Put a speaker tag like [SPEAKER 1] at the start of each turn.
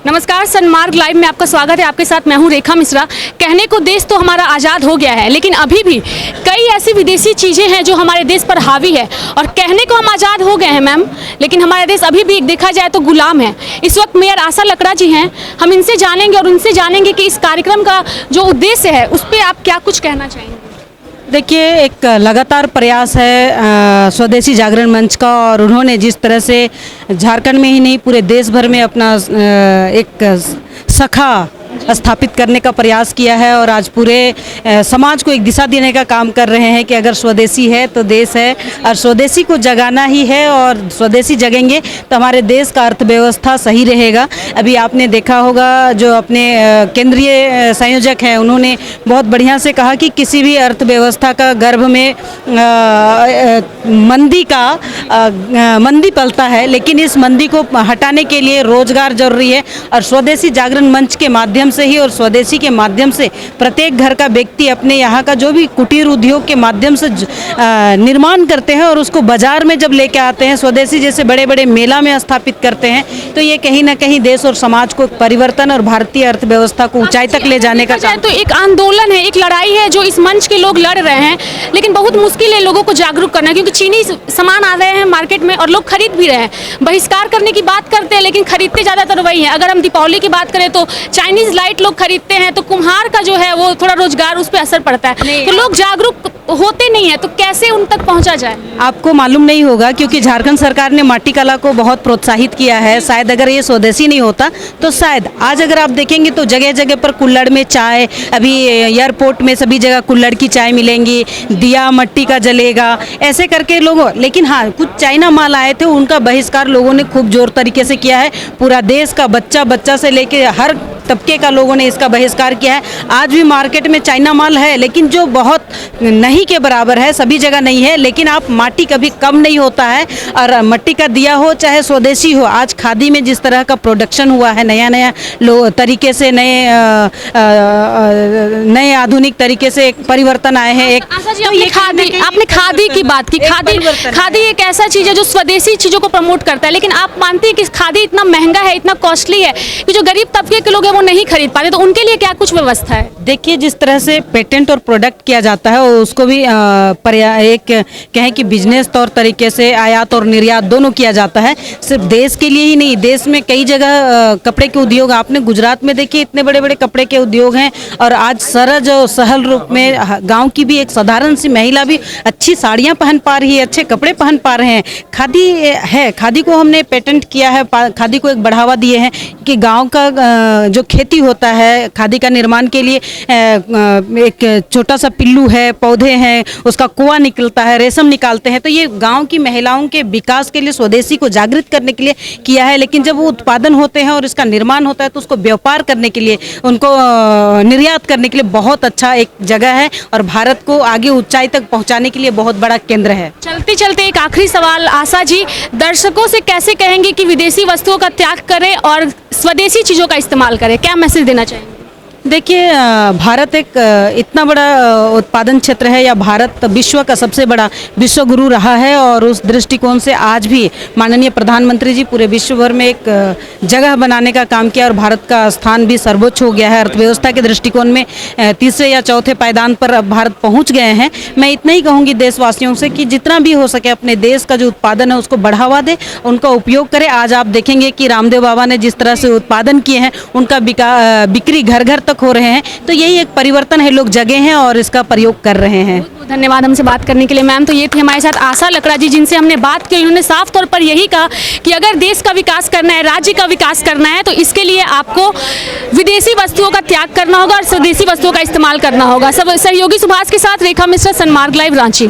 [SPEAKER 1] नमस्कार, सनमार्ग लाइव में आपका स्वागत है। आपके साथ मैं हूं रेखा मिश्रा। कहने को देश तो हमारा आज़ाद हो गया है, लेकिन अभी भी कई ऐसी विदेशी चीज़ें हैं जो हमारे देश पर हावी है। और कहने को हम आज़ाद हो गए हैं मैम, लेकिन हमारा देश अभी भी देखा जाए तो गुलाम है। इस वक्त मेयर आशा लकड़ा जी हैं, हम इनसे जानेंगे और उनसे जानेंगे कि इस कार्यक्रम का जो उद्देश्य है उस पर आप क्या कुछ कहना चाहेंगे।
[SPEAKER 2] देखिए, एक लगातार प्रयास है स्वदेशी जागरण मंच का, और उन्होंने जिस तरह से झारखंड में ही नहीं पूरे देश भर में अपना एक सखा स्थापित करने का प्रयास किया है, और आज पूरे समाज को एक दिशा देने का काम कर रहे हैं कि अगर स्वदेशी है तो देश है, और स्वदेशी को जगाना ही है। और स्वदेशी जगेंगे तो हमारे देश का अर्थव्यवस्था सही रहेगा। अभी आपने देखा होगा जो अपने केंद्रीय संयोजक हैं, उन्होंने बहुत बढ़िया से कहा कि किसी भी अर्थव्यवस्था का गर्भ में मंदी पलता है, लेकिन इस मंदी को हटाने के लिए रोजगार जरूरी है। और स्वदेशी जागरण मंच के माध्यम से ही और स्वदेशी के माध्यम से प्रत्येक घर का व्यक्ति अपने यहाँ का जो भी कुटीर उद्योग के माध्यम से निर्माण करते हैं और उसको बाजार में जब लेके आते हैं, स्वदेशी जैसे बड़े बड़े मेला में स्थापित करते हैं, तो ये कहीं ना कहीं देश और समाज को परिवर्तन और भारतीय अर्थव्यवस्था को ऊंचाई तक ले जाने का
[SPEAKER 1] तो एक आंदोलन है, एक लड़ाई है जो इस मंच के लोग लड़ रहे हैं। लेकिन बहुत मुश्किल है लोगों को जागरूक करना, क्योंकि चीनी सामान आ रहे हैं मार्केट में और लोग खरीद भी रहे हैं। बहिष्कार करने की बात करते हैं, लेकिन खरीदते ज़्यादातर वही है। अगर हम दीपावली की बात करें तो चाइनीज लाइट लोग खरीदते हैं, तो कुम्हार का जो है वो थोड़ा रोजगार उस पर असर पड़ता है। तो लोग जागरूक होते नहीं है, तो कैसे उन तक पहुंचा जाए?
[SPEAKER 2] आपको मालूम नहीं होगा, क्योंकि झारखंड सरकार ने माटी कला को बहुत प्रोत्साहित किया है। शायद अगर ये स्वदेशी नहीं होता तो शायद आज अगर आप देखेंगे तो जगह जगह पर कुल्हड़ में चाय, अभी एयरपोर्ट में सभी जगह कुल्हड़ की चाय मिलेंगी, दिया मट्टी का जलेगा, ऐसे करके लोगों। लेकिन हाँ, कुछ चाइना माल आए थे, उनका बहिष्कार लोगों ने खूब जोर तरीके से किया है। पूरा देश का बच्चा से लेके हर तबके का लोगों ने इसका बहिष्कार किया है। आज भी मार्केट में चाइना माल है, लेकिन जो बहुत नहीं के बराबर है, सभी जगह नहीं है। लेकिन आप माटी कभी कम नहीं होता है, और मट्टी का दिया हो चाहे स्वदेशी हो। आज खादी में जिस तरह का प्रोडक्शन हुआ है, नया तरीके से नए आधुनिक तरीके से एक परिवर्तन आए हैं।
[SPEAKER 1] आपने खादी की बात की। खादी एक ऐसा चीज़ है जो स्वदेशी चीज़ों को प्रमोट करता है, लेकिन आप मानते हैं कि खादी इतना महंगा है, इतना कॉस्टली है कि जो गरीब तबके के लोग हैं वो नहीं खरीद पाते, तो उनके लिए क्या कुछ व्यवस्था है?
[SPEAKER 2] देखिए, जिस तरह से पेटेंट और प्रोडक्ट किया जाता है, उसको भी एक कहें कि बिजनेस तौर तरीके से आयात और निर्यात दोनों किया जाता है। सिर्फ देश के लिए ही नहीं, देश में कई जगह कपड़े के उद्योग, आपने गुजरात में देखिए इतने बड़े बड़े कपड़े के उद्योग हैं। और आज सरल और सहल रूप में गांव की भी एक साधारण सी महिला भी अच्छी साड़ियां पहन पा रही है, अच्छे कपड़े पहन पा रहे हैं। खादी है, खादी को हमने पेटेंट किया है, खादी को एक बढ़ावा दिए हैं कि गाँव का जो खेती होता है, खादी का निर्माण के लिए एक छोटा सा पिल्लू है, पौधे हैं, उसका कुआं निकलता है, रेशम निकालते हैं। तो ये गांव की महिलाओं के विकास के लिए, स्वदेशी को जागृत करने के लिए किया है। लेकिन जब वो उत्पादन होते हैं और इसका निर्माण होता है, तो उसको व्यापार करने के लिए, उनको निर्यात करने के लिए बहुत अच्छा एक जगह है, और भारत को आगे ऊंचाई तक पहुंचाने के लिए बहुत बड़ा केंद्र है।
[SPEAKER 1] चलते चलते एक आखिरी सवाल, आशा जी, दर्शकों से कैसे कहेंगे कि विदेशी वस्तुओं का त्याग करें और स्वदेशी चीज़ों का इस्तेमाल करें? क्या मैसेज देना चाहेंगे?
[SPEAKER 2] देखिए, भारत एक इतना बड़ा उत्पादन क्षेत्र है, या भारत विश्व का सबसे बड़ा विश्व गुरु रहा है। और उस दृष्टिकोण से आज भी माननीय प्रधानमंत्री जी पूरे विश्व भर में एक जगह बनाने का काम किया, और भारत का स्थान भी सर्वोच्च हो गया है। अर्थव्यवस्था के दृष्टिकोण में तीसरे या चौथे पायदान पर अब भारत पहुंच गए हैं। मैं इतना ही कहूँगी देशवासियों से कि जितना भी हो सके अपने देश का जो उत्पादन है उसको बढ़ावा दे, उनका उपयोग करें। आज आप देखेंगे कि रामदेव बाबा ने जिस तरह से उत्पादन किए हैं, उनका बिक्री घर घर तक हो रहे हैं। तो यही एक परिवर्तन है, लोग जगे हैं और इसका प्रयोग कर रहे हैं।
[SPEAKER 1] धन्यवाद हमसे बात करने के लिए मैम। तो ये थी हमारे साथ आशा लकड़ा जी, जिनसे हमने बात की। उन्होंने साफ तौर पर यही कहा कि अगर देश का विकास करना है, राज्य का विकास करना है, तो इसके लिए आपको विदेशी वस्तुओं का त्याग करना होगा और स्वदेशी वस्तुओं का इस्तेमाल करना होगा। सब सहयोगी सुभाष के साथ रेखा मिश्रा, सनमार्ग लाइव, रांची।